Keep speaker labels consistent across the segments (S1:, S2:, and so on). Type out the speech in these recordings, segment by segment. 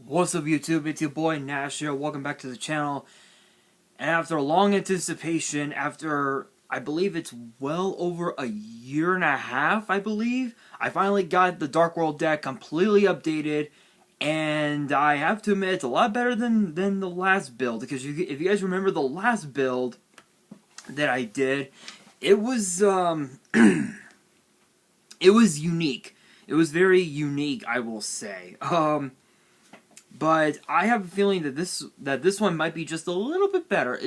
S1: What's up YouTube, it's your boy Nash here, welcome back to the channel. And after a long anticipation, after I believe it's well over a year and a half, I believe, I finally got the Dark World deck completely updated. And I have to admit, it's a lot better than the last build. Because if you guys remember the last build that I did, it was, it was unique. It was very unique, I will say. But I have a feeling that this one might be just a little bit better.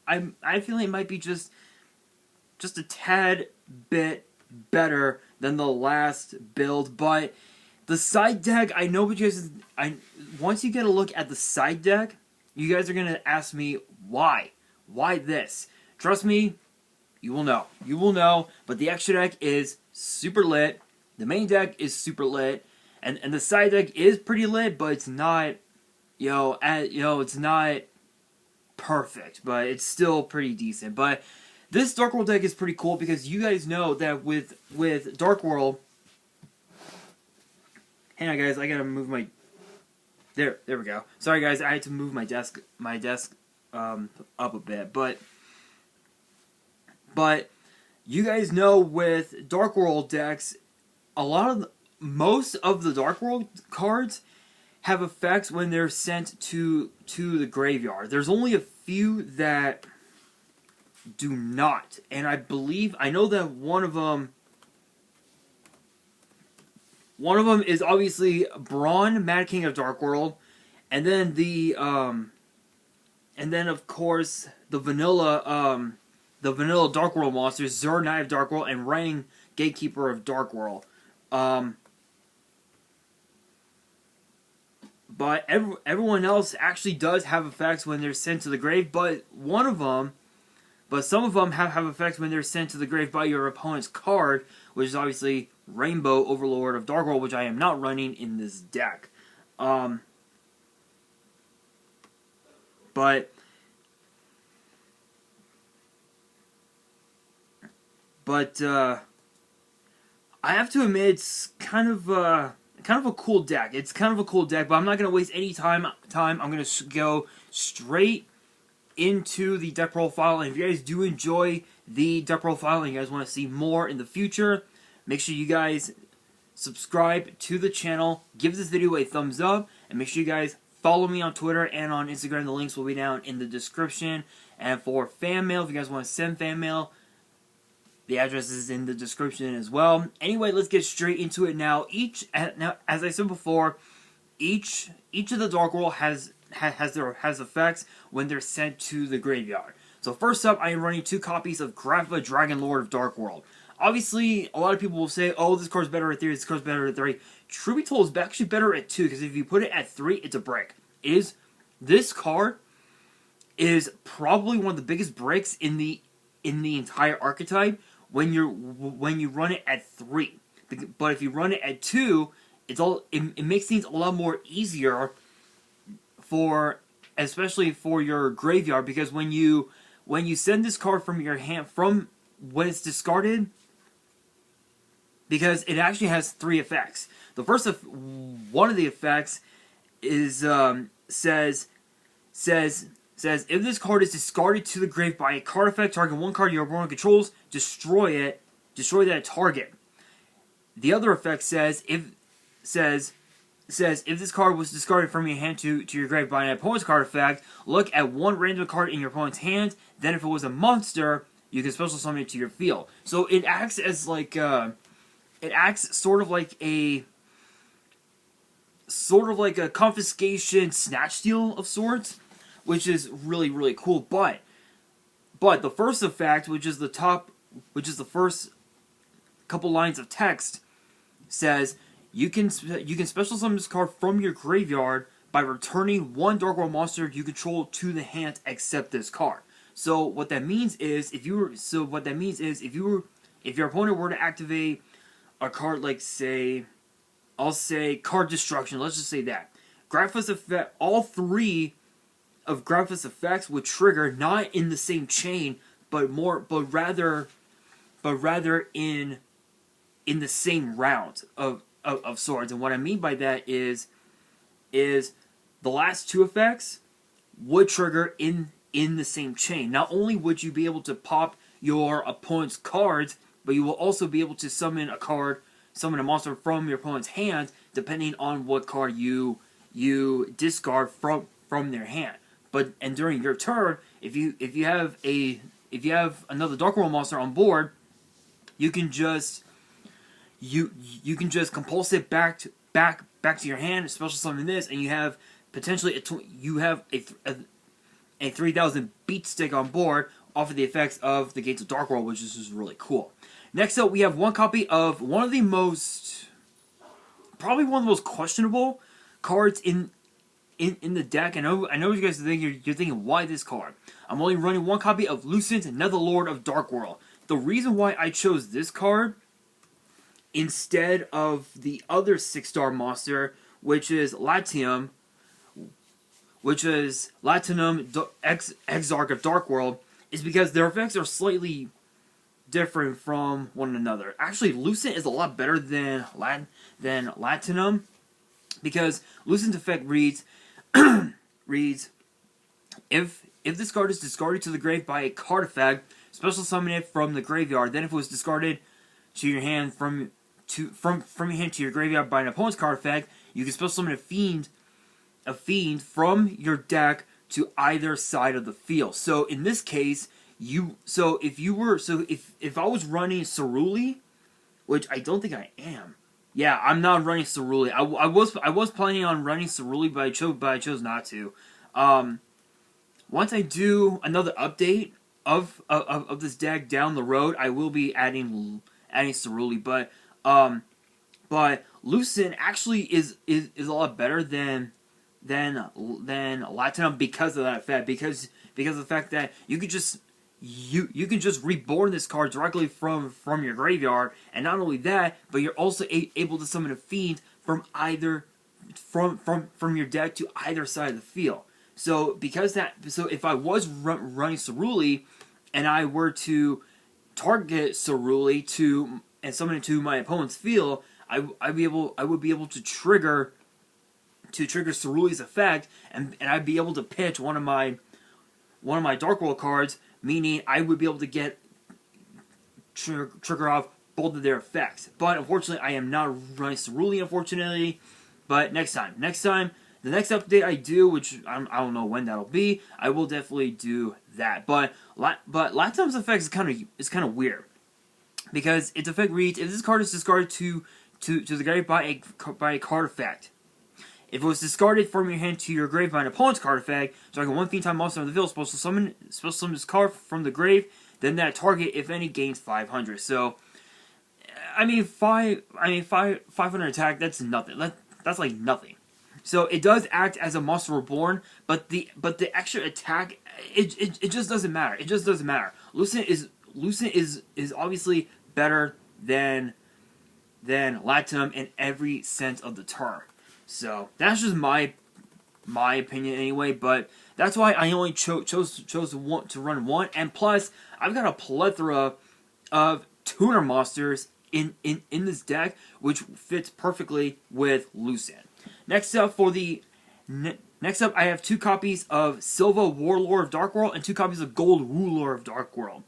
S1: I feel it might be just a tad bit better than the last build. But the side deck, I know what you guys. Once you get a look at the side deck, you guys are gonna ask me why this. Trust me, you will know. You will know. But the extra deck is super lit. The main deck is super lit. And the side deck is pretty lit, but it's not, it's not perfect, but it's still pretty decent. But this Dark World deck is pretty cool because you guys know that with Dark World, hang on guys, I gotta move my, there we go. Sorry guys, I had to move my desk up a bit, but you guys know with Dark World decks, most of the Dark World cards have effects when they're sent to the graveyard. There's only a few that do not. And I know that one of them is obviously Braun, Mad King of Dark World, and then of course the vanilla Dark World monsters, Zur, Knight of Dark World, and Rang, Gatekeeper of Dark World. But everyone else actually does have effects when they're sent to the grave, but some of them have effects when they're sent to the grave by your opponent's card, which is obviously Rainbow, Overlord of Dark World, which I am not running in this deck. But I have to admit, it's kind of a cool deck. It's kind of a cool deck, but I'm not going to waste any time. I'm going to go straight into the deck profile. And if you guys do enjoy the deck profile and you guys want to see more in the future, make sure you guys subscribe to the channel, give this video a thumbs up, and make sure you guys follow me on Twitter and on Instagram. The links will be down in the description. And for fan mail, if you guys want to send fan mail, the address is in the description as well. Anyway, let's get straight into it now. Now, as I said before, each of the Dark World has effects when they're sent to the graveyard. So first up, I am running 2 copies of Grapha, Dragon Lord of Dark World. Obviously, a lot of people will say, "Oh, this card's better at 3. This card's better at 3." Truth be told, it's actually better at 2 because if you put it at 3, it's a break. This card is probably one of the biggest breaks in the entire archetype when you run it at 3. But if you run it at 2, it makes things a lot more easier especially for your graveyard, because when you send this card from your hand from when it's discarded, because it actually has 3 effects. The first one of the effects is says if this card is discarded to the grave by a card effect, target one card your opponent controls, destroy that target. The other effect says if this card was discarded from your hand to your grave by an opponent's card effect, look at one random card in your opponent's hand. Then if it was a monster, you can special summon it to your field. So it acts as like sort of like a confiscation snatch steal of sorts, which is really, really cool. But the first effect, which is the first couple lines of text, says you can special summon this card from your graveyard by returning one Dark World monster you control to the hand except this card. So what that means is if your opponent were to activate a card like, say, I'll say card destruction. Let's just say that Grapha's effect, all 3 of Grapha's effects would trigger not in the same chain, but rather in the same round of swords. And what I mean by that is the last two effects would trigger in the same chain. Not only would you be able to pop your opponent's cards, but you will also be able to summon a monster from your opponent's hand, depending on what card you discard from their hand. And during your turn, if you have another Dark World monster on board, you can just compulse it back to your hand, special summon this, and you have potentially a 3000 beat stick on board off of the effects of the Gates of Dark World, which is just really cool. Next up, we have one copy of probably one of the most questionable cards in the deck. I know you guys are thinking, you're thinking, why this card? I'm only running one copy of Lucent, Netherlord of Dark World. The reason why I chose this card instead of the other 6-star monster, which is Latium, Exarch of Dark World, is because their effects are slightly different from one another. Actually, Lucent is a lot better than Latinum, because Lucent's effect reads, if this card is discarded to the grave by a card effect, special summon it from the graveyard. Then if it was discarded to your hand from your hand to your graveyard by an opponent's card effect, you can special summon a fiend from your deck to either side of the field. So in this case, if I was running Ceruli, which I don't think I am. Yeah, I'm not running Ceruli. I was planning on running Ceruli, but I chose not to. Once I do another update of this deck down the road, I will be adding Ceruli, but Lucent actually is a lot better than Latinum because of that effect, because of the fact that you can just reborn this card directly from your graveyard, and not only that, but you're also able to summon a fiend from your deck to either side of the field. So if I was running Ceruli and I were to target Ceruli and summon it to my opponent's field, I would be able to trigger Cerule's effect, and I'd be able to pitch one of my Dark World cards, meaning I would be able to trigger off both of their effects. But unfortunately, I am not running Ceruli, unfortunately. But next time, the next update I do, which I don't know when that'll be, I will definitely do that. But Latinum's effect is kind of weird, because its effect reads: if this card is discarded to the grave by a card effect, if it was discarded from your hand to your grave by an opponent's card effect, so I can one fiend time monster on the field, supposed to summon this card from the grave, then that target, if any, gains 500. So, 500 attack, that's nothing. That's like nothing. So it does act as a monster reborn, but the extra attack, it just doesn't matter. It just doesn't matter. Lucent is obviously better than Latinum in every sense of the term. So that's just my opinion anyway. But that's why I only chose to run one. And plus, I've got a plethora of tuner monsters in this deck, which fits perfectly with Lucent. Next up, I have 2 copies of Silva, Warlord of Dark World, and 2 copies of Gold, Ruler of Dark World.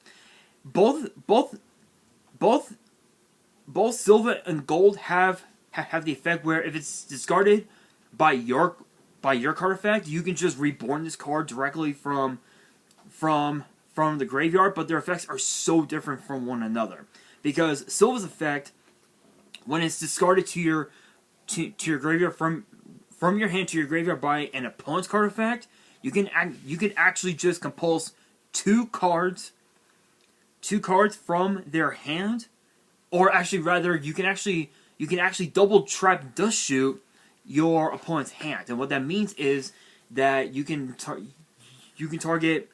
S1: Both Silva and Gold have the effect where if it's discarded by your card effect, you can just reborn this card directly from the graveyard. But their effects are so different from one another, because Silva's effect, when it's discarded to your graveyard from your hand to your graveyard by an opponent's card effect, you can actually just compulse 2 cards from their hand, or actually rather, you can actually double trap Dust Shoot your opponent's hand. And what that means is that you can target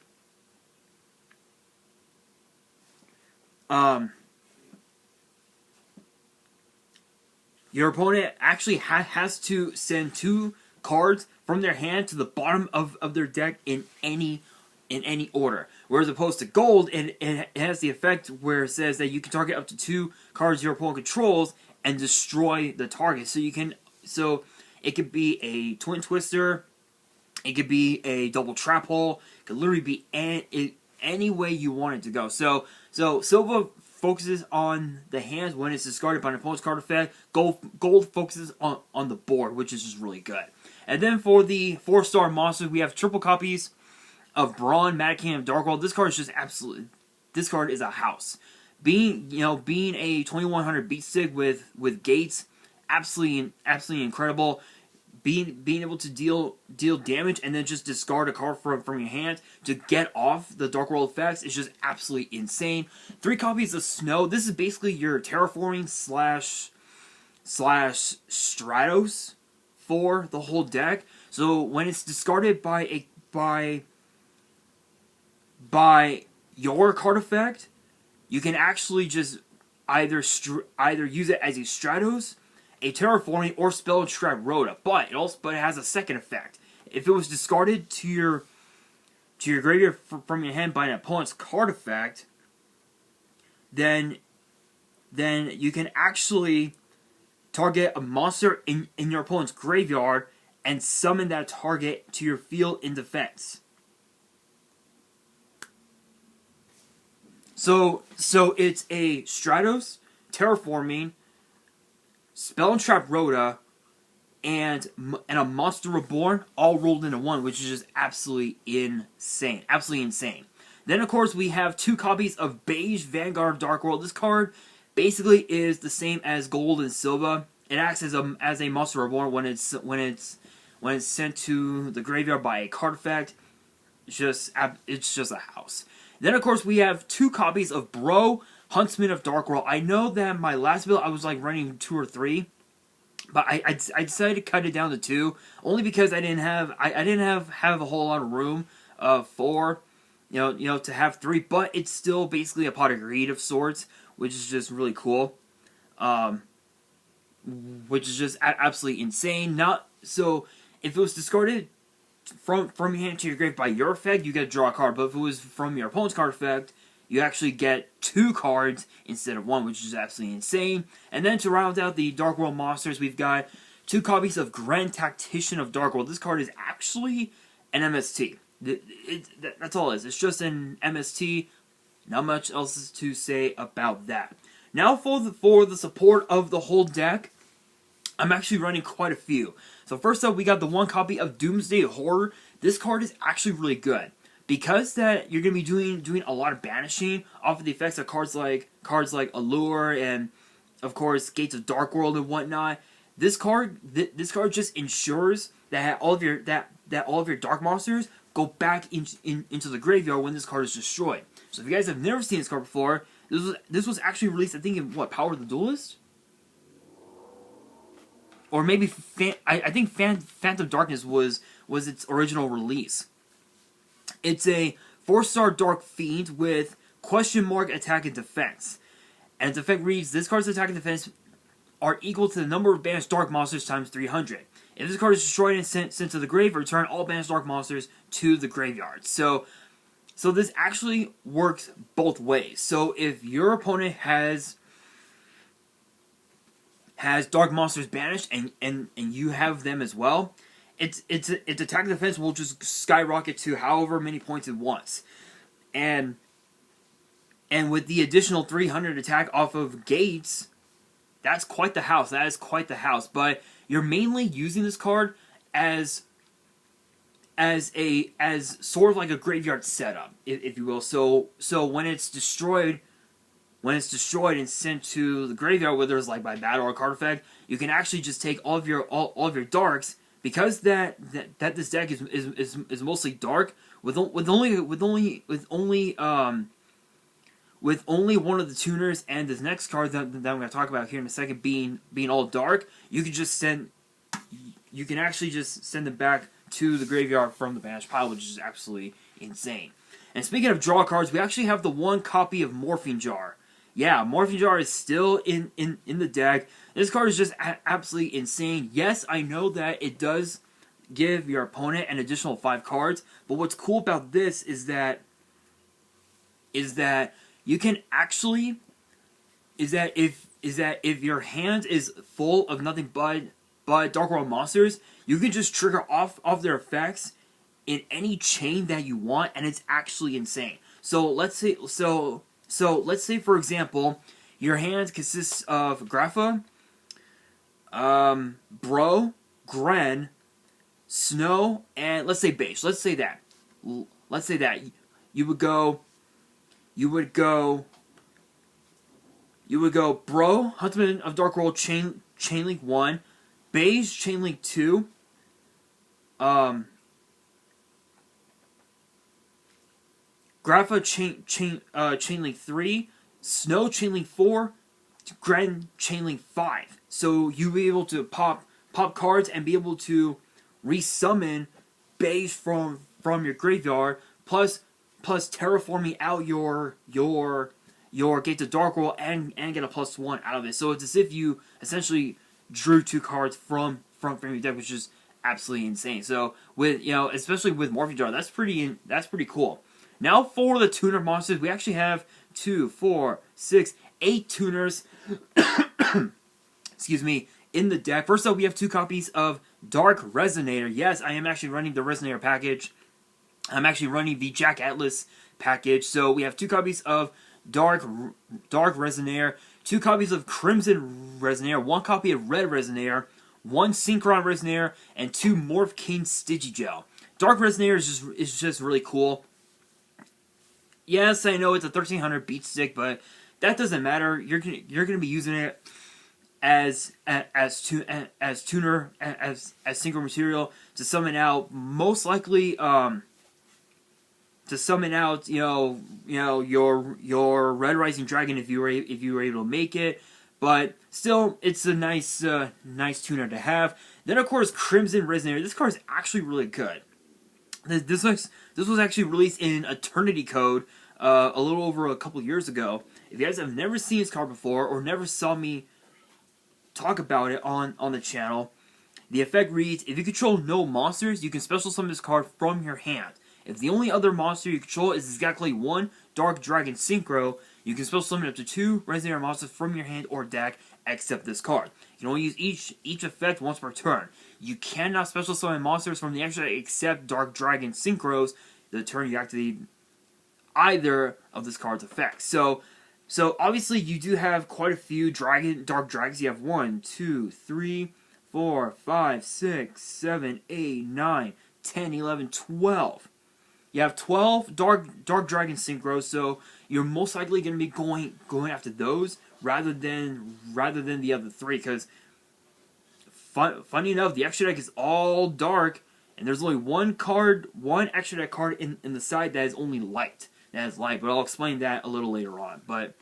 S1: your opponent actually has to send 2 cards from their hand to the bottom of their deck in any order. Whereas opposed to Gold, it has the effect where it says that you can target up to 2 cards your opponent controls and destroy the target. So it could be a Twin Twister, It could be a double trap hole. It could literally be any way you want it to go. So Silva focuses on the hands when it's discarded by an opponent's card effect. Gold focuses on the board, which is just really good. And then for the 4-star monsters, we have triple copies of Brawn, Mad King of Darkworld. This card is just absolutely. This card is a house. Being a 2100 beat stick with gates, absolutely incredible. Being able to deal damage and then just discard a card from your hand to get off the Dark World effects is just absolutely insane. 3 copies of Snow. This is basically your terraforming slash Stratos for the whole deck. So when it's discarded by your card effect, you can actually just either use it as a Stratos, a terraforming, or spell trap Rhoda. But it has a second effect. If it was discarded to your graveyard from your hand by an opponent's card effect, then you can actually target a monster in your opponent's graveyard and summon that target to your field in defense. So it's a Stratos, terraforming, spell and trap Rhoda, and a monster reborn all rolled into one, which is just absolutely insane. Absolutely insane. Then of course we have 2 copies of Beige Vanguard of Dark World. This card basically is the same as Gold and Silva. It acts as a monster reborn when it's sent to the graveyard by a card effect. It's just a house. Then, of course, we have 2 copies of Bro, Huntsman of Dark World. I know that my last build I was like running 2 or 3, but I decided to cut it down to 2 only because I didn't have a whole lot of room for to have 3. But it's still basically a pot of greed of sorts, which is just really cool. Which is just absolutely insane. So if it was discarded from your hand to your grave by your effect, you get to draw a card. But if it was from your opponent's card effect, you actually get 2 cards instead of 1, which is absolutely insane. And then to round out the Dark World monsters, we've got 2 copies of Grand Tactician of Dark World. This card is actually an MST. That's all it is. It's just an MST. Not much else to say about that. Now for the support of the whole deck, I'm actually running quite a few. So first up, we got the 1 copy of Doomsday Horror. This card is actually really good because that you're gonna be doing a lot of banishing off of the effects of cards like Allure and of course Gates of Dark World and whatnot. This card just ensures that all of your dark monsters go back into the graveyard when this card is destroyed. So if you guys have never seen this card before, this was actually released, I think, in Power of the Duelist. Or maybe I think Phantom Darkness was its original release. It's a 4-star Dark Fiend with question mark attack and defense. And its effect reads, this card's attack and defense are equal to the number of banished dark monsters times 300. If this card is destroyed and sent to the grave, return all banished dark monsters to the graveyard. So this actually works both ways. So if your opponent has dark monsters banished and you have them as well, its attack and defense will just skyrocket to however many points it wants. And with the additional 300 attack off of Gates, that's quite the house. That is quite the house. But you're mainly using this card as sort of like a graveyard setup, if you will. So when it's destroyed and sent to the graveyard, whether it's like by battle or card effect, you can actually just take all of your darks, because that this deck is mostly dark with only one of the tuners and this next card that I'm going to talk about here in a second being all dark. You can actually just send them back to the graveyard from the banish pile, which is absolutely insane. And speaking of draw cards, we actually have the 1 copy of Morphine Jar. Yeah, Morphine Jar is still in the deck. This card is just absolutely insane. Yes, I know that it does give your opponent an additional 5 cards, but what's cool about this is that you can actually if your hand is full of nothing but Dark World monsters, you can just trigger off their effects in any chain that you want, and it's actually insane. So let's say let's say for example, your hand consists of Grapha, Bro, Gren, Snow, and let's say Beige. Let's say that. You would go Bro, Huntsman of Dark World, Chain Link 1, Beige, Chain Link 2, Grapha, Chain Link 3, Snow, Chain Link 4, Gren, Chain Link 5. So you'll be able to pop cards and be able to resummon Beige from your graveyard, plus terraforming out your Gate to Dark World and get a +1 out of it. So it's as if you essentially drew 2 cards from your deck, which is absolutely insane. So with especially with Morphing Jar, that's pretty cool. Now for the tuner monsters, we actually have 2, 4, 6, 8 tuners. Excuse me, in the deck. First up, we have 2 copies of Dark Resonator. Yes, I am actually running the Resonator package. I'm actually running the Jack Atlas package. So we have 2 copies of Dark Resonator, 2 copies of Crimson Resonator, 1 copy of Red Resonator, 1 Synchron Resonator, and 2 Morph King Stigigel. Dark Resonator is just really cool. Yes, I know it's a 1300 beat stick, but that doesn't matter. You're gonna be using it as tuner, as synchro material to summon out, most likely to summon out your Red Rising Dragon if you were able to make it. But still, it's a nice tuner to have. Then of course Crimson Resonator. This card is actually really good. This was actually released in Eternity Code a little over a couple years ago. If you guys have never seen this card before or never saw me talk about it on the channel, the effect reads: if you control no monsters, you can special summon this card from your hand. If the only other monster you control is exactly 1 Dark Dragon Synchro, you can special summon up to 2 Resonator monsters from your hand or deck, except this card. You can only use each effect once per turn. You cannot special summon monsters from the extra except Dark Dragon Synchros the turn you activate either of this card's effects. So obviously you do have quite a few Dark Dragons. You have 1, 2, 3, 4, 5, 6, 7, 8, 9, 10, 11, 12. You have 12 Dark Dragon Synchros, so you're most likely going to be going after those rather than the other 3, because funny enough, the extra deck is all dark, and there's only one extra deck card in the side that is only light. But I'll explain that a little later on. But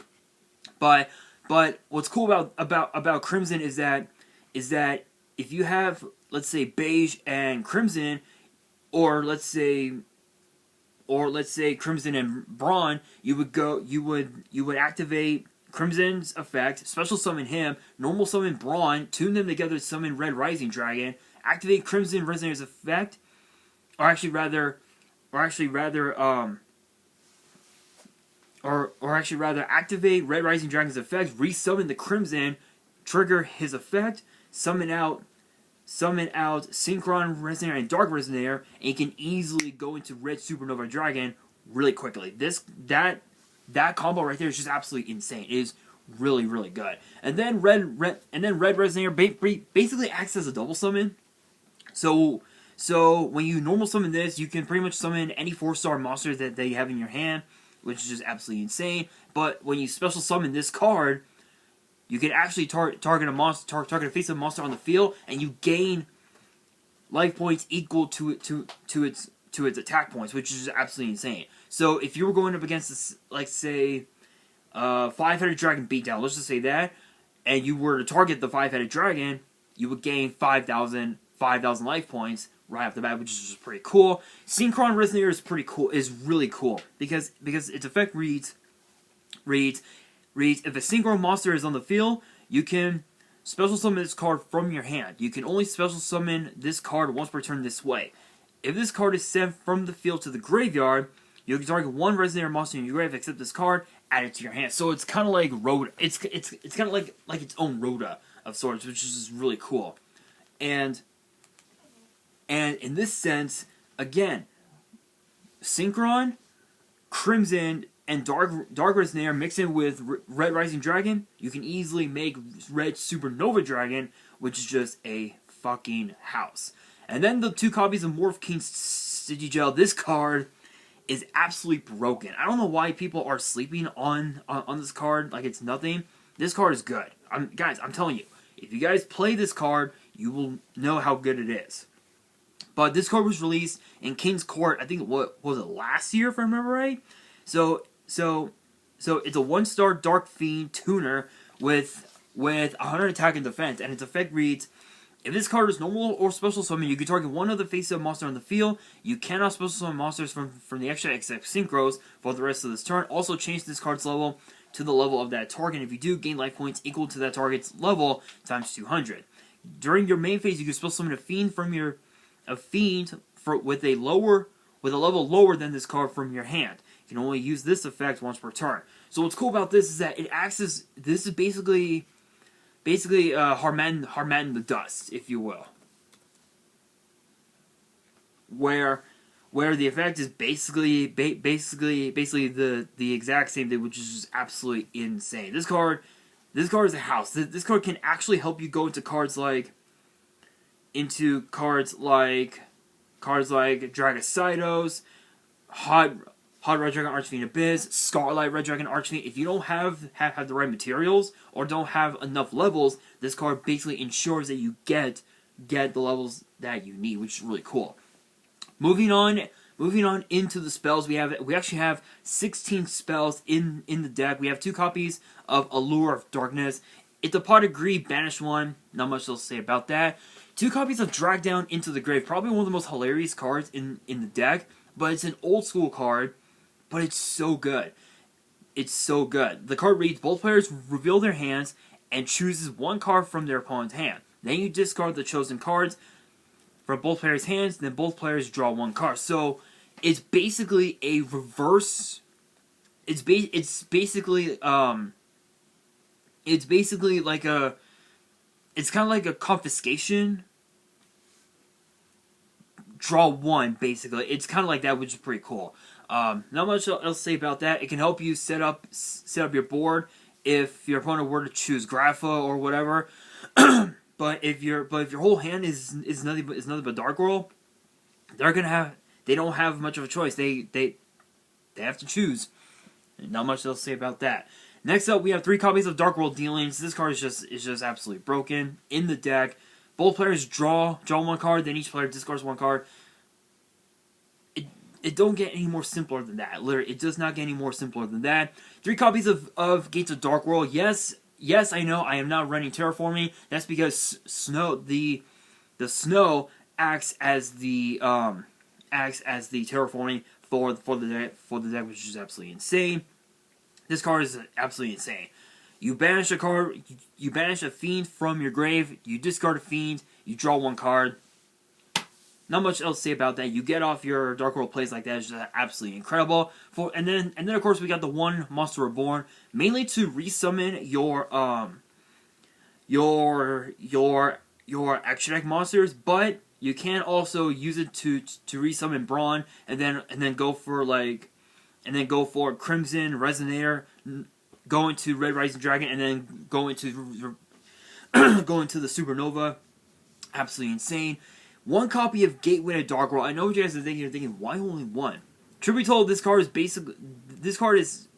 S1: what's cool about Crimson is that if you have, let's say, Beige and Crimson, or let's say Crimson and Brawn, you would activate Crimson's effect, special summon him, normal summon Brawn, tune them together to summon Red Rising Dragon, activate Crimson Resonator's effect, or actually rather activate Red Rising Dragon's effect, resummon the Crimson, trigger his effect, summon out Synchron Resonator and Dark Resonator, and you can easily go into Red Supernova Dragon really quickly. That combo right there is just absolutely insane. It is really, really good. And then Red Resonator basically acts as a double summon. So when you normal summon this, you can pretty much summon any 4-star monster that you have in your hand, which is just absolutely insane. But when you special summon this card, you can actually target a face-up monster on the field, and you gain life points equal to its attack points, which is absolutely insane. So if you were going up against this, like say, 5-headed dragon beatdown, let's just say that, and you were to target the 5-headed dragon, you would gain 5,000 life points right off the bat, which is just pretty cool. Synchron Resonator is really cool because its effect reads if a synchro monster is on the field, you can special summon this card from your hand. You can only special summon this card once per turn this way. If this card is sent from the field to the graveyard, you can target 1 Resonator monster in your grave, except this card, add it to your hand. So it's kind of like Rhoda. It's kind of like its own Rhoda of sorts, which is just really cool. And in this sense, again, Synchron, Crimson, and Dark Resonator mixed in with Red Rising Dragon, you can easily make Red Supernova Dragon, which is just a fucking house. And then the 2 copies of Morph King Sigigel. This card is absolutely broken. I don't know why people are sleeping on this card like it's nothing. This card is good. Guys, I'm telling you, if you guys play this card, you will know how good it is. But this card was released in King's Court, I think, what was it, last year, if I remember right? So it's a 1-star Dark Fiend tuner with 100 attack and defense, and its effect reads: if this card is normal or special summon, you can target one of the face-up monster on the field. You cannot special summon monsters from the extra except synchros for the rest of this turn. Also change this card's level to the level of that target. If you do, gain life points equal to that target's level times 200. During your main phase, you can special summon a fiend with a level lower than this card from your hand. You can only use this effect once per turn. So what's cool about this is that it acts as, this is basically Harman the Dust, if you will, where the effect is basically the exact same thing, which is just absolutely insane. This card is a house. This card can actually help you go into cards like Dragocitos, Hot Red Dragon Archfiend Abyss, Scarlet Red Dragon Archfiend. If you don't have the right materials or don't have enough levels, this card basically ensures that you get the levels that you need, which is really cool. Moving on into the spells, we actually have 16 spells in the deck. We have 2 copies of Allure of Darkness. It's a Pot of Greed, Banished one. Not much else to say about that. 2 copies of Drag Down into the Grave. Probably one of the most hilarious cards in the deck, but it's an old school card. But it's so good. It's so good. The card reads: both players reveal their hands and chooses 1 card from their opponent's hand. Then you discard the chosen cards from both players' hands, then both players draw 1 card. So it's basically a reverse. It's basically like a. It's kind of like a confiscation. Draw 1, basically. It's kind of like that, which is pretty cool. Not much else to say about that. It can help you set up your board if your opponent were to choose Grapha or whatever. but if your whole hand is nothing but Dark World, they don't have much of a choice. They have to choose. Not much else to say about that. Next up, we have 3 copies of Dark World Dealings. This card is just absolutely broken in the deck. Both players draw 1 card, then each player discards 1 card. It don't get any more simpler than that. Literally, it does not get any more simpler than that. 3 copies of Gates of Dark World. Yes, I know I am not running Terraforming. That's because the snow acts as the terraforming for the deck, which is absolutely insane. This card is absolutely insane. You banish a card, you banish a fiend from your grave, you discard a fiend, you draw 1 card. Not much else to say about that. You get off your Dark World plays like that. It's just absolutely incredible. And then of course we got the 1 monster Reborn, mainly to resummon your extra deck monsters, but you can also use it to resummon Brawn and then go for Crimson Resonator, go into Red Rising Dragon, and then go into the Supernova. Absolutely insane. 1 copy of Gateway to Dark World. I know what you guys are thinking. You're thinking, why only 1? Truth be told, this card is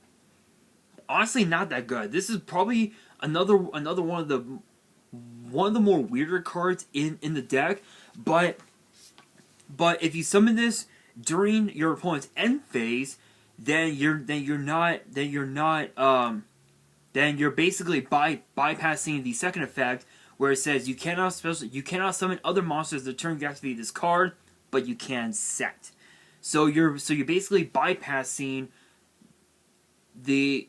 S1: honestly not that good. This is probably another one of the more weirder cards in the deck. But if you summon this during your opponent's end phase, then you're basically bypassing the second effect, where it says you cannot summon other monsters that turn to activate this card, but you can set. So you're basically bypassing the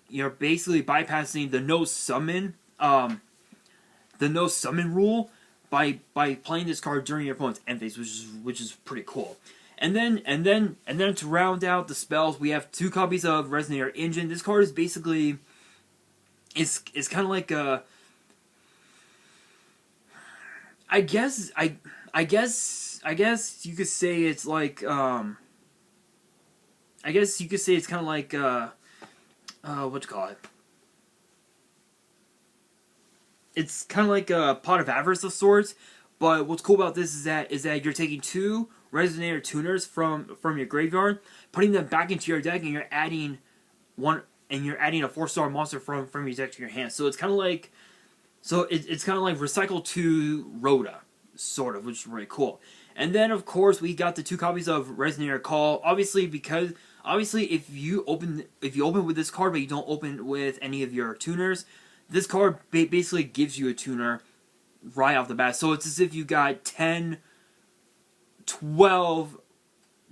S1: no summon rule by playing this card during your opponent's end phase, which is pretty cool. And then to round out the spells, we have 2 copies of Resonator Engine. This card is basically it's kind of like a, I guess you could say it's like I guess you could say it's kind of like what you call it? It's kind of like a pot of avarice of sorts. But what's cool about this is that you're taking 2 Resonator tuners from your graveyard, putting them back into your deck, and you're adding a 4-star monster from your deck to your hand. So it's kind of like it's kind of like Recycle 2 Rhoda, sort of, which is really cool. And then of course we got the 2 copies of Resonator Call. Obviously if you open with this card but you don't open with any of your tuners, this card basically gives you a tuner right off the bat. So it's as if you got 10, 12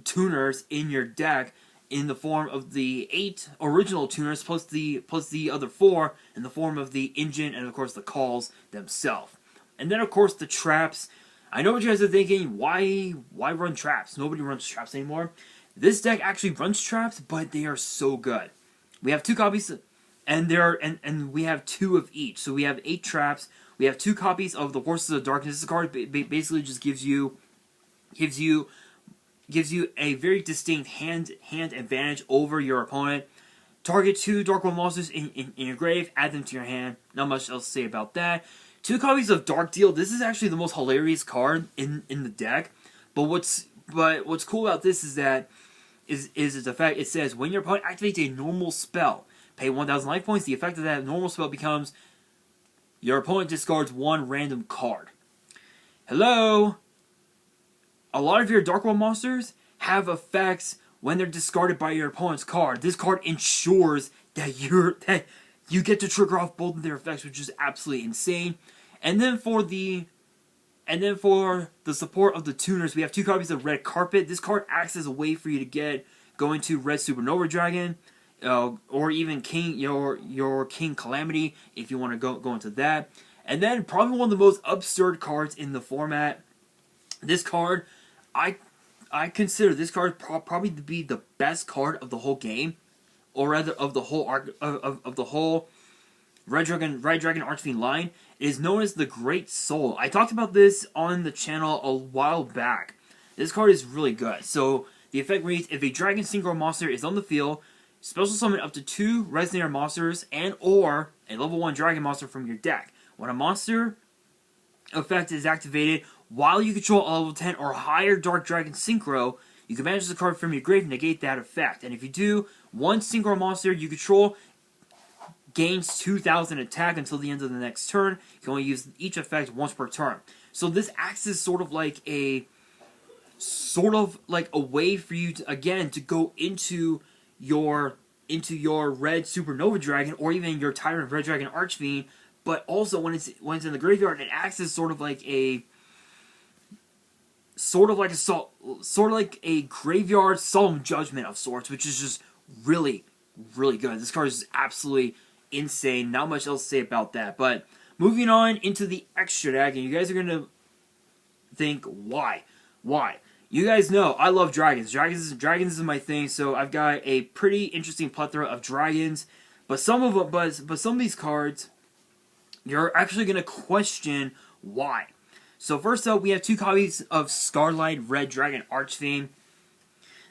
S1: tuners in your deck in the form of the 8 original tuners plus the other 4 in the form of the engine and of course the calls themselves. And then of course the traps. I know what you guys are thinking, why run traps? Nobody runs traps anymore. This deck actually runs traps, but they are so good. We have 2 copies and we have 2 of each. So we have 8 traps. We have 2 copies of the Horses of Darkness. This card basically just gives you a very distinct hand advantage over your opponent. Target 2 Dark World monsters in your grave, add them to your hand. Not much else to say about that. 2 copies of Dark Deal. This is actually the most hilarious card in the deck. But what's cool about this is that its effect. It says when your opponent activates a normal spell, pay 1,000 life points. The effect of that normal spell becomes your opponent discards 1 random card. Hello? A lot of your Dark World monsters have effects when they're discarded by your opponent's card. This card ensures that you get to trigger off both of their effects, which is absolutely insane. And then for the support of the tuners, we have 2 copies of Red Carpet. This card acts as a way for you to go into Red Supernova Dragon, or even your King Calamity if you want to go into that. And then probably one of the most absurd cards in the format. This card, I consider this card probably to be the best card of the whole game, or rather of the whole of the whole Red Dragon Archfiend line. It is known as the Great Soul. I talked about this on the channel a while back. This card is really good. So the effect reads: if a Dragon Synchro monster is on the field, special summon up to 2 Resonator monsters and or a level 1 Dragon monster from your deck. When a monster effect is activated while you control a level 10 or higher Dark Dragon Synchro, you can banish the card from your grave and negate that effect. And if you do, 1 Synchro monster you control gains 2,000 attack until the end of the next turn. You can only use each effect once per turn. So this acts as sort of like a way for you to go into your Red Supernova Dragon or even your Tyrant Red Dragon Archfiend. But also when it's in the graveyard, it acts as sort of like a graveyard solemn judgment of sorts, which is just really, really good. This card is absolutely insane. Not much else to say about that. But moving on into the extra deck, and you guys are gonna think, why? You guys know I love dragons. Dragons is my thing. So I've got a pretty interesting plethora of dragons. But some of these cards, you're actually gonna question why. So first up, we have 2 copies of Scarlet Red Dragon Archfiend.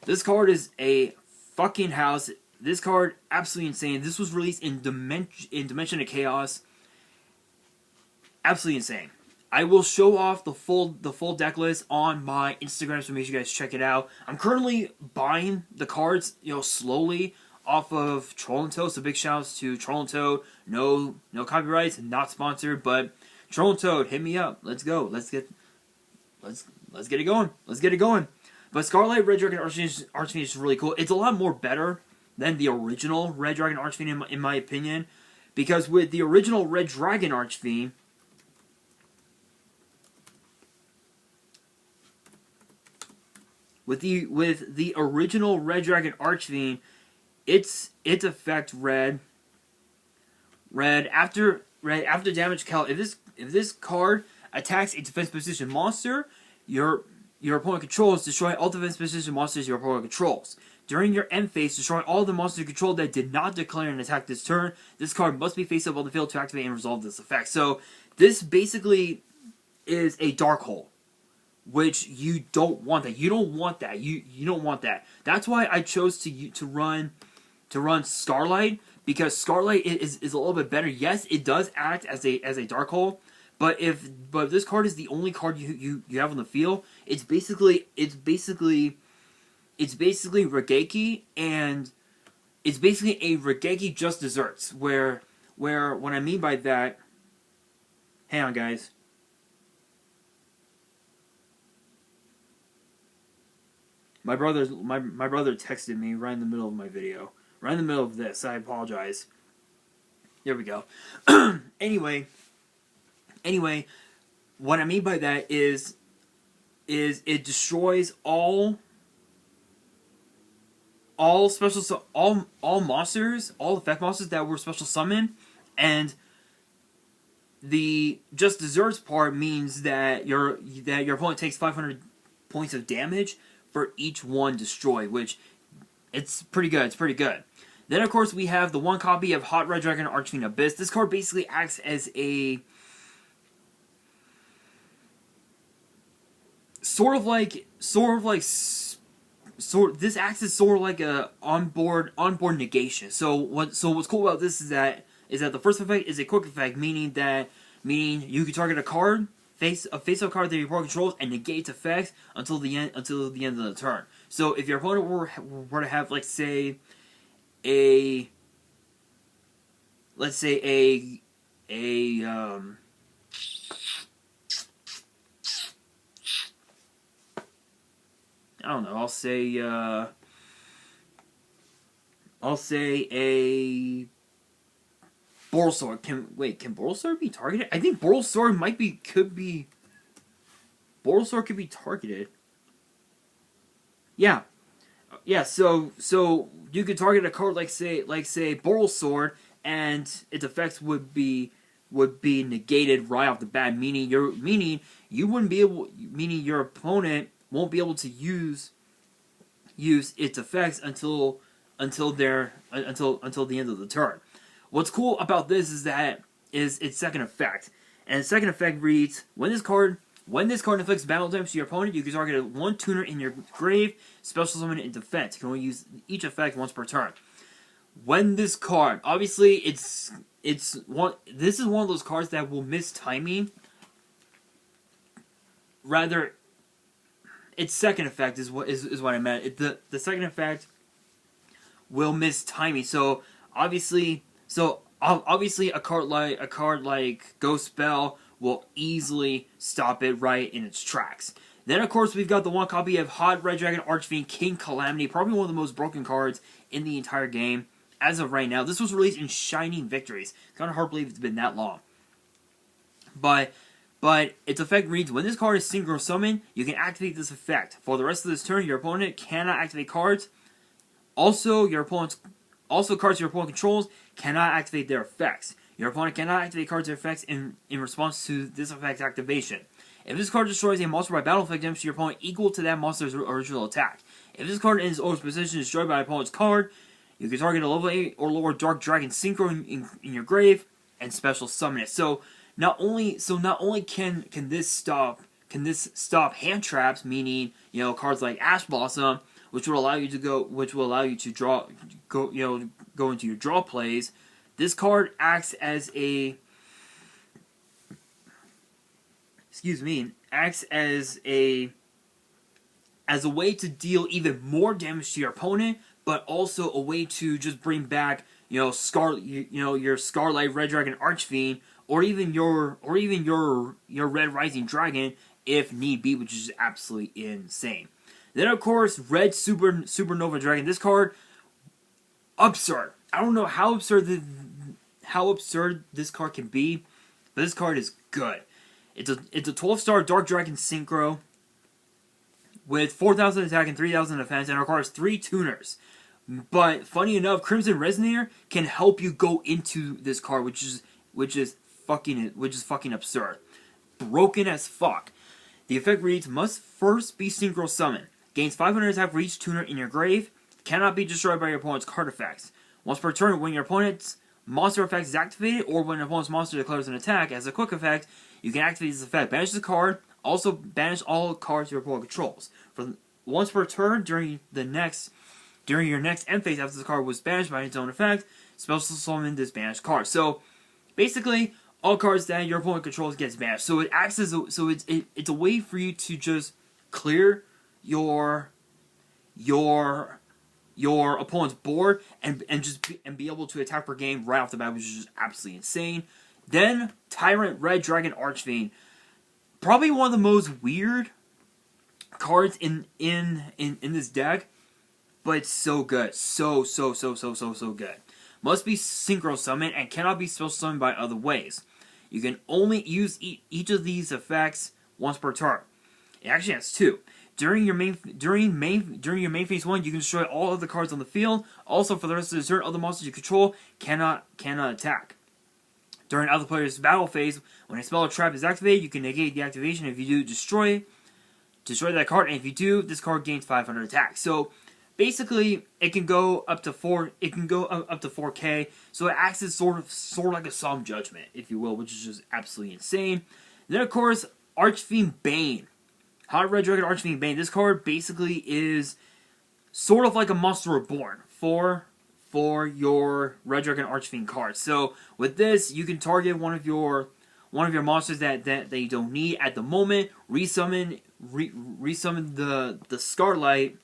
S1: This card is a fucking house. This card, absolutely insane. This was released in Dimension of Chaos. Absolutely insane. I will show off the full deck list on my Instagram, so make sure you guys check it out. I'm currently buying the cards, slowly off of Troll and Toad. So big shouts to Troll and Toad. No copyrights, not sponsored, but Troll and Toad, hit me up. Let's go. Let's get it going. Let's get it going. But Scarlet Red Dragon Archfiend is really cool. It's a lot more better than the original Red Dragon Archfiend in my opinion, because with the original Red Dragon Archfiend, with the original Red Dragon Archfiend, its effect read after damage count. If this card attacks a defense position monster, your opponent controls, destroy all defense position monsters your opponent controls. During your end phase, destroy all the monsters you control that did not declare an attack this turn. This card must be face up on the field to activate and resolve this effect. So this basically is a dark hole. which you don't want that. You don't want that. You don't want that. That's why I chose to run Starlight, because Starlight is a little bit better. Yes, it does act as a dark hole, but if this card is the only card you have on the field, it's basically Regeki, and it's basically a Regeki just desserts. Where what I mean by that, hang on guys. My brother texted me right in the middle of my video. Right in the middle of this. I apologize. There we go. Anyway, what I mean by that is it destroys all special all monsters, all effect monsters that were special summoned, and the just desserts part means that your opponent takes 500 points of damage for each one destroyed, which it's pretty good. It's pretty good. Then of course we have the one copy of Hot Red Dragon Archfiend Abyss. This card basically acts as a this acts as sort of like a onboard negation. So what's cool about this is that the first effect is a quick effect, meaning you can target a card, face-up card that your opponent controls, and negate effects until the end of the turn. So if your opponent were to have, let's say I don't know, I'll say a Borosword. Can Borosword be targeted? I think Borosword could be targeted. Yeah. Yeah, so you could target a card like say Borosword, and its effects would be negated right off the bat, meaning your opponent won't be able to use its effects until the end of the turn. What's cool about this is its second effect. And its second effect reads, when this card inflicts battle damage to your opponent, you can target one tuner in your grave, special summon it in defense. You can only use each effect once per turn. When this card, obviously this is one of those cards that will miss timing. Rather, its second effect is what I meant. The second effect will miss timing. So obviously a card like Ghost Spell will easily stop it right in its tracks. Then of course we've got the one copy of Hot Red Dragon Archfiend King Calamity, probably one of the most broken cards in the entire game as of right now. This was released in Shining Victories. It's kind of hard to believe it's been that long. But its effect reads, when this card is synchro summoned, you can activate this effect. For the rest of this turn, your opponent cannot activate cards. Also, cards your opponent controls cannot activate their effects. Your opponent cannot activate cards or effects in response to this effect's activation. If this card destroys a monster by battle effect damage to your opponent equal to that monster's original attack. If this card in its owner's position is destroyed by an opponent's card, you can target a level 8 or lower Dark Dragon Synchro in your grave and special summon it. So not only can this stop hand traps, meaning cards like Ash Blossom, which will allow you to go into your draw plays. This card acts as a way to deal even more damage to your opponent, but also a way to just bring back your Scarlet Red Dragon Archfiend, or even your Red Rising Dragon if need be, which is absolutely insane. Then of course Red Supernova Dragon. This card, absurd. I don't know how absurd this card can be, but this card is good. It's a 12-star Dark Dragon Synchro with 4,000 attack and 3,000 defense, and requires 3 tuners. But funny enough, Crimson Resonator can help you go into this card, which is fucking absurd, broken as fuck. The effect reads: must first be synchro summoned. Gains 500 attack for each tuner in your grave. Cannot be destroyed by your opponent's card effects. Once per turn, when your opponent's monster effect is activated, or when your opponent's monster declares an attack as a quick effect, you can activate this effect. Banish the card Also, banish all cards your opponent controls. For once per turn during your next end phase after the card was banished by its own effect, special summon this banished card. So, basically, all cards that your opponent controls gets banished. So it acts as it's a way for you to just clear your opponent's board and be able to attack per game right off the bat, which is just absolutely insane. Then Tyrant Red Dragon Archfiend, probably one of the most weird cards in this deck, but it's so good, so good. Must be synchro summoned and cannot be special summoned by other ways. You can only use each of these effects once per turn. It actually has two. During your main phase 1, you can destroy all of the cards on the field. Also, for the rest of the turn, other monsters you control cannot attack. During other player's battle phase, when a spell or trap is activated, you can negate the activation. If you do, destroy that card, and if you do, this card gains 500 attack. So basically, it can go up to 4. It can go up to 4K. So it acts as sort of like a Psalm Judgment, if you will, which is just absolutely insane. Then of course, Archfiend Bane. Hot Red Dragon Archfiend Bane. This card basically is sort of like a Monster Reborn for your Red Dragon Archfiend card. So with this, you can target one of your monsters that you don't need at the moment. Resummon the Scarlight,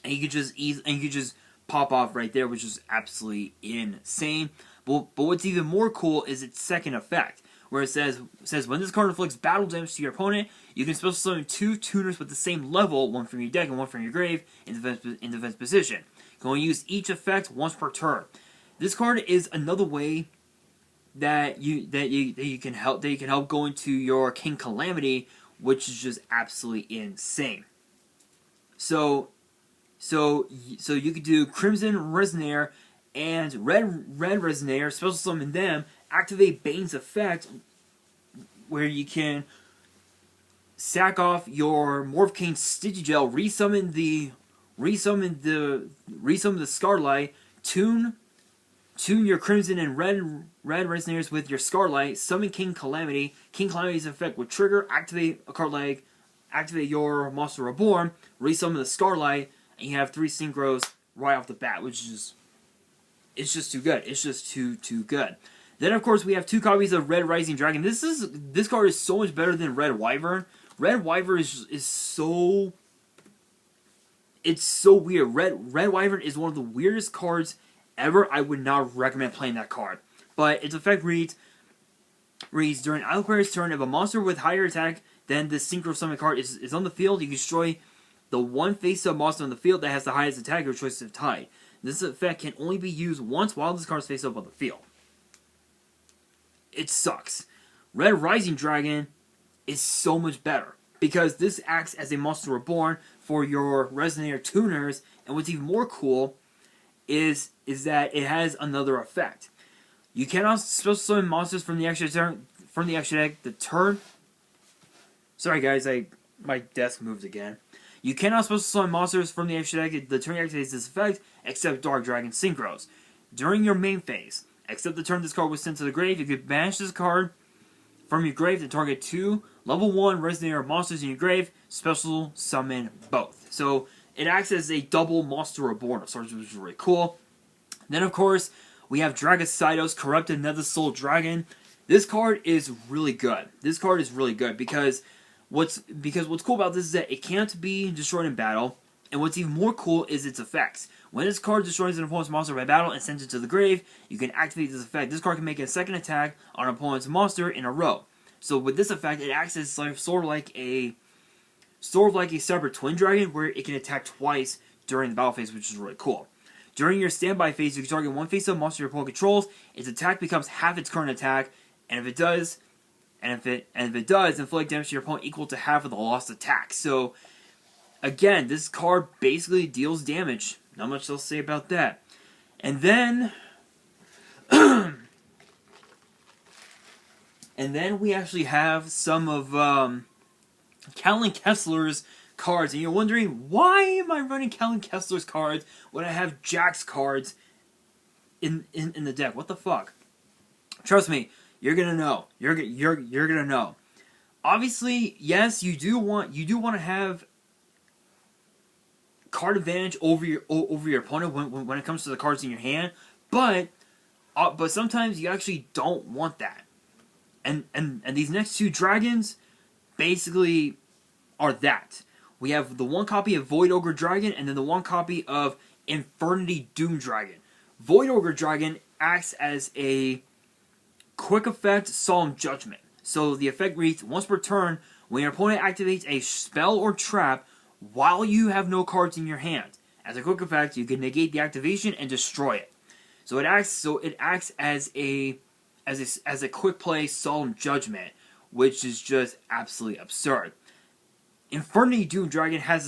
S1: and you can just pop off right there, which is absolutely insane. But what's even more cool is its second effect, where it says when this card inflicts battle damage to your opponent, you can special summon 2 tuners with the same level, one from your deck and one from your grave, in defense position. You can only use each effect once per turn. This card is another way that you can help go into your King Calamity, which is just absolutely insane. So you could do Crimson Resonator and Red Resonator, special summon them, activate Bane's effect, where you can sack off your Morphcane Stigigel, resummon the Scarlight, tune your Crimson and Red Resonators with your Scarlight, summon King Calamity. King Calamity's effect would trigger, activate a card like activate your Monster Reborn, resummon the Scarlight, and you have 3 synchros right off the bat, which is just too good. It's just too good. Then of course we have 2 copies of Red Rising Dragon. This card is so much better than Red Wyvern. Red Wyvern is so weird. Red Wyvern is one of the weirdest cards ever. I would not recommend playing that card. But its effect reads during either player's turn, if a monster with higher attack than the synchro summon card is on the field, you can destroy the one face-up monster on the field that has the highest attack your choice of type. This effect can only be used once while this card is face up on the field. It sucks. Red Rising Dragon is so much better, because this acts as a Monster Reborn for your Resonator tuners, and what's even more cool is that it has another effect. You cannot special summon monsters from the extra deck the turn. Sorry guys, my desk moved again. You cannot special summon monsters from the extra deck the turn activates this effect, except Dark Dragon Synchros. During your main phase, except the turn this card was sent to the grave, you could banish this card from your grave to target 2 level 1 Resonator monsters in your grave, special summon both. So it acts as a double Monster Reborn of sorts, which is really cool. Then of course, we have Dragocytos, Corrupted Nether Soul Dragon. This card is really good. This card is really good because what's cool about this is that it can't be destroyed in battle, and what's even more cool is its effects. When this card destroys an opponent's monster by battle and sends it to the grave, you can activate this effect. This card can make a second attack on an opponent's monster in a row. So with this effect, it acts as sort of like a separate twin dragon, where it can attack twice during the battle phase, which is really cool. During your standby phase, you can target one face-up monster your opponent controls. Its attack becomes half its current attack, and if it does, inflict damage to your opponent equal to half of the lost attack. So again, this card basically deals damage. Not much else to say about that. And then we actually have some of Callan Kessler's cards, and you're wondering, why am I running Callan Kessler's cards when I have Jack's cards in the deck? What the fuck? Trust me, you're gonna know. You're gonna know. obviously, yes, you do want to have card advantage over your opponent when it comes to the cards in your hand, but sometimes you actually don't want that. And these next two dragons basically are that. We have the one copy of Void Ogre Dragon and then the one copy of Infernity Doom Dragon. Void Ogre Dragon acts as a quick effect Solemn Judgment. So the effect reads, once per turn, when your opponent activates a spell or trap while you have no cards in your hand. As a quick effect, you can negate the activation and destroy it. So it acts as a quick play Solemn Judgment, which is just absolutely absurd. Infernity Doom Dragon has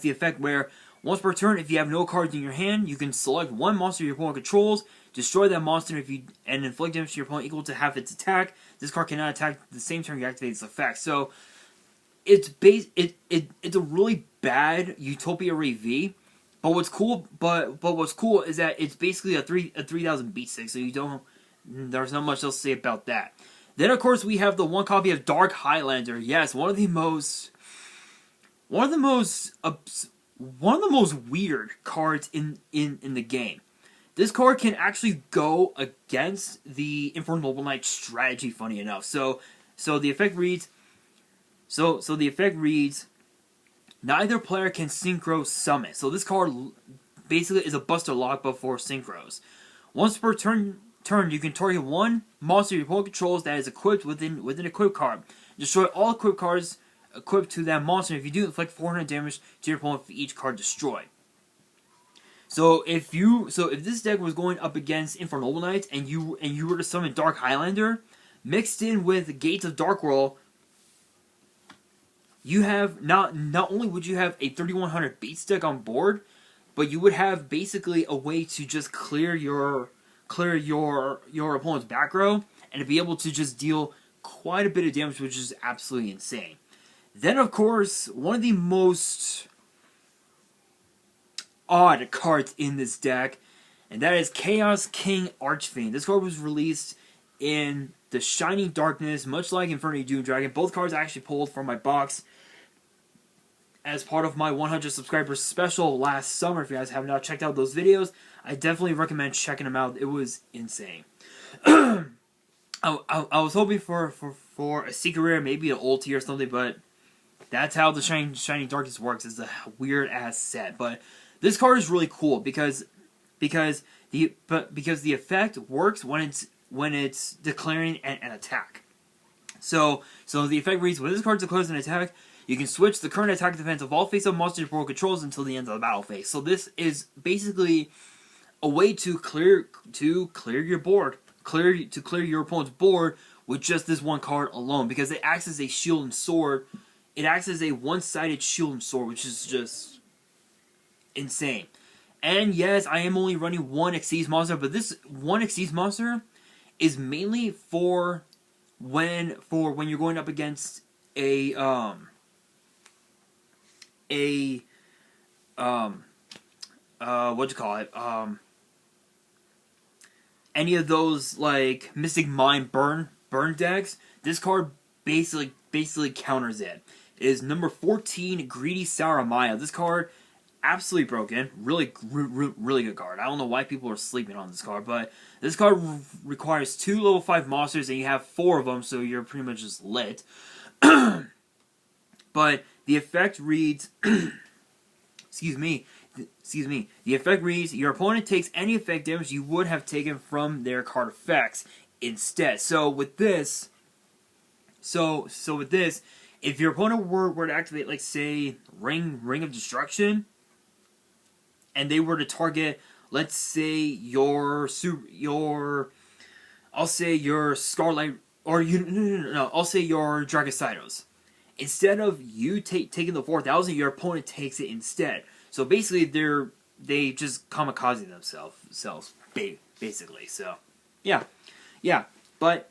S1: the effect where once per turn, if you have no cards in your hand, you can select one monster your opponent controls, destroy that monster and inflict damage to your opponent equal to half its attack. This card cannot attack the same turn you activate its effect. So it's a really bad Utopia Ray V. But what's cool is that it's basically a 3000 beat stick, so there's not much else to say about that. Then of course we have the one copy of Dark Highlander. Yes, one of the most weird cards in the game. This card can actually go against the Infernal Noble Knight strategy, funny enough. So the effect reads neither player can synchro summon. So this card basically is a Buster Lock but for synchros. Once per turn you can target one monster your opponent controls that is equipped within equip card. Destroy all equipped cards equipped to that monster. If you do, inflict 400 damage to your opponent for each card destroyed. So if this deck was going up against Infernal Noble Knights and you were to summon Dark Highlander mixed in with Gates of Darkworld, you have not only would you have a 3100 beat stick on board, but you would have basically a way to just clear your opponent's back row and to be able to just deal quite a bit of damage, which is absolutely insane. Then, of course, one of the most odd cards in this deck, and that is Chaos King Archfiend. This card was released in the Shining Darkness, much like Infernity Doom Dragon. Both cards I actually pulled from my box as part of my 100 subscribers special last summer. If you guys have not checked out those videos, I definitely recommend checking them out. It was insane. I was hoping for a secret rare, maybe an ulti or something, but that's how the Shining Darkness works. It's a weird ass set, but this card is really cool because the effect works when it's declaring an attack. So the effect reads, when this card declares an attack, you can switch the current attack defense of all face-up monsters your opponent controls until the end of the battle phase. So this is basically a way to clear your board, clear your opponent's board with just this one card alone, because it acts as a shield and sword. It acts as a one-sided shield and sword, which is just insane. And yes, I am only running one Xyz monster, but this one Xyz monster is mainly for when you're going up against what you call it? Any of those like Mystic Mind burn decks. This card basically counters it. It is number 14, Greedy Saramaya. This card, absolutely broken. Really good card. I don't know why people are sleeping on this card, but this card requires 2 level 5 monsters, and you have 4 of them, so you're pretty much just lit. But the effect reads, excuse me. The effect reads, your opponent takes any effect damage you would have taken from their card effects instead. So with this, if your opponent were to activate, like, say, Ring of Destruction, and they were to target, let's say, your Scarlet, or I'll say your Dragositos. Instead of you taking the 4,000, your opponent takes it instead. So basically, they just kamikaze themselves, basically. So, yeah. But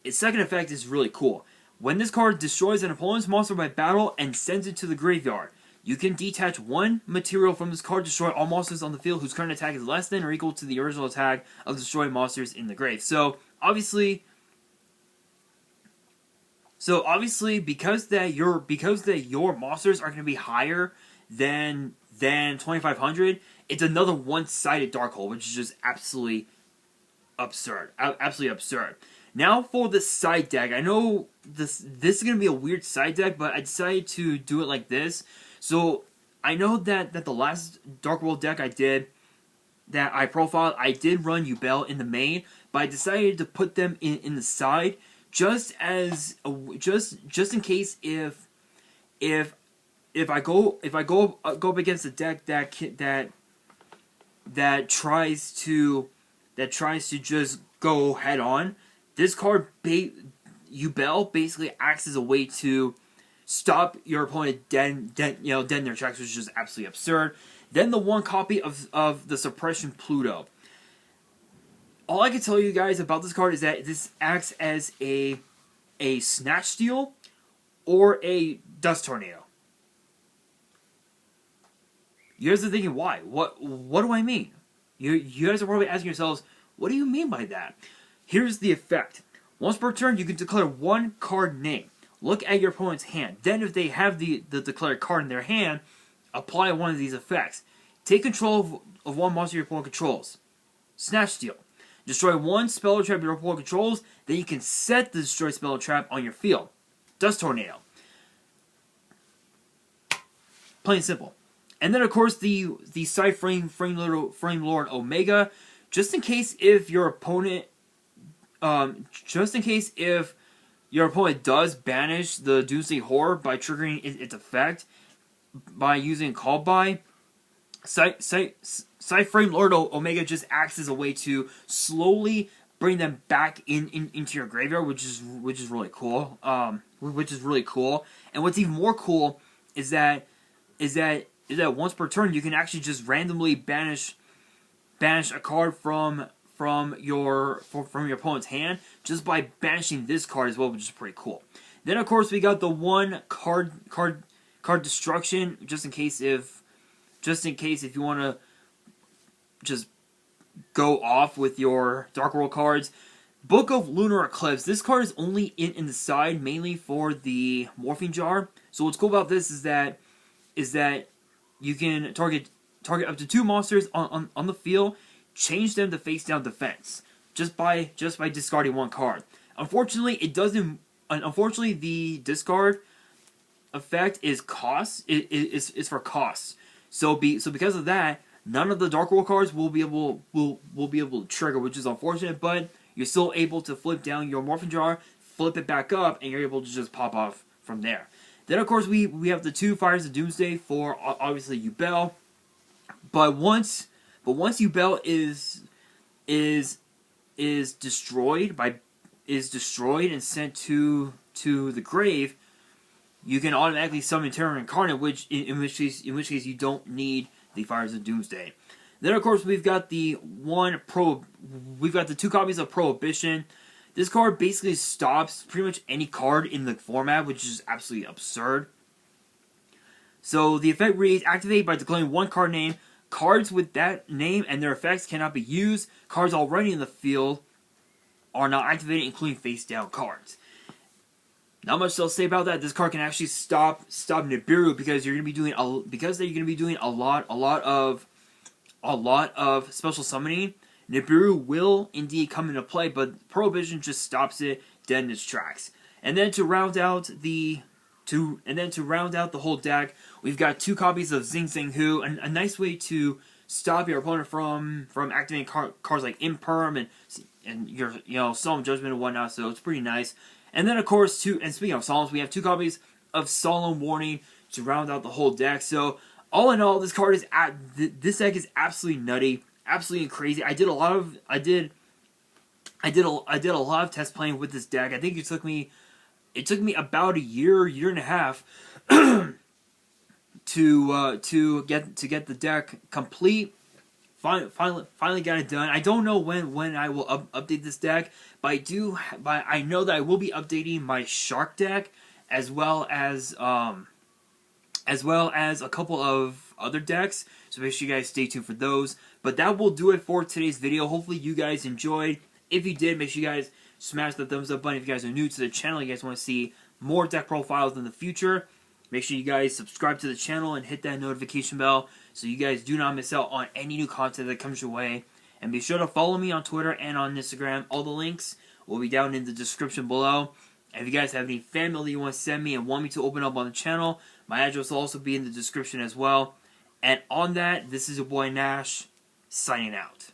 S1: its second effect is really cool. When this card destroys an opponent's monster by battle and sends it to the graveyard, you can detach one material from this card, destroy all monsters on the field whose current attack is less than or equal to the original attack of destroyed monsters in the grave. So, obviously, So obviously, because that your monsters are going to be higher than 2,500, it's another one-sided dark hole, which is just absolutely absurd. Absolutely absurd. Now for the side deck. I know this is going to be a weird side deck, but I decided to do it like this. So I know that the last Dark World deck I did, that I profiled, I did run Yu-Gi-Oh in the main, but I decided to put them in the side just as just in case if I go up against a deck that tries to just go head on, this card Yu-Gi-Oh basically acts as a way to stop your opponent dead in their tracks, which is just absolutely absurd. Then the one copy of the Suppression Pluto. All I can tell you guys about this card is that this acts as a Snatch Steal or a Dust Tornado. You guys are thinking, why? What do I mean? You guys are probably asking yourselves, what do you mean by that? Here's the effect. Once per turn, you can declare one card name. Look at your opponent's hand. Then if they have the declared card in their hand, apply one of these effects. Take control of one monster your opponent controls. Snatch Steal. Destroy one spell or trap your opponent controls, then you can set the destroy spell or trap on your field. Dust Tornado. Plain and simple. And then of course the side frame Lord Omega, just in case if your opponent does banish the Doomsday Horror by triggering its effect by using Call By, Side Frame Lord Omega just acts as a way to slowly bring them back into your graveyard, which is really cool. Which is really cool. And what's even more cool is that once per turn you can actually just randomly banish a card from your opponent's hand just by banishing this card as well, which is pretty cool. Then of course we got the one card destruction, just in case if you want to just go off with your Dark World cards. Book of Lunar Eclipse. This card is only in the side mainly for the Morphing Jar. So what's cool about this is that you can target up to 2 monsters on the field, change them to face down defense just by discarding one card. Unfortunately, the discard effect is cost. Is for costs. So because of that, none of the Dark World cards will be able to trigger, which is unfortunate. But you're still able to flip down your Morphing Jar, flip it back up, and you're able to just pop off from there. Then of course we have the 2 Fires of Doomsday for obviously Yu-Gi-Oh. But once Yu-Gi-Oh is destroyed and sent to the grave, you can automatically summon Terror Incarnate, in which case you don't need the Fires of Doomsday. Then of course we've got the 2 copies of Prohibition. This card basically stops pretty much any card in the format, which is absolutely absurd. So the effect reads: activate by declaring one card name. Cards with that name and their effects cannot be used. Cards already in the field are not activated, including face down cards. Not much to say about that. This card can actually stop Nibiru because you're going to be doing a lot of special summoning. Nibiru will indeed come into play, but Prohibition just stops it dead in its tracks. And then to round out the whole deck, we've got 2 copies of Zing Zang Hu, a nice way to stop your opponent from activating cards like Imperm and your Solemn Judgment and whatnot. So it's pretty nice. And then of course speaking of Solemns, we have 2 copies of Solemn Warning to round out the whole deck. So all in all, this deck is absolutely nutty. Absolutely crazy. I did a lot of test playing with this deck. I think it took me about a year and a half to get the deck complete. Finally got it done. I don't know when I will update this deck, but I know that I will be updating my Shark deck as well as a couple of other decks. So make sure you guys stay tuned for those. But that will do it for today's video. Hopefully you guys enjoyed. If you did, make sure you guys smash the thumbs up button. If you guys are new to the channel, you guys want to see more deck profiles in the future. Make sure you guys subscribe to the channel and hit that notification bell so you guys do not miss out on any new content that comes your way. And be sure to follow me on Twitter and on Instagram. All the links will be down in the description below. And if you guys have any fan mail that you want to send me and want me to open up on the channel, my address will also be in the description as well. And on that, this is your boy Nash, signing out.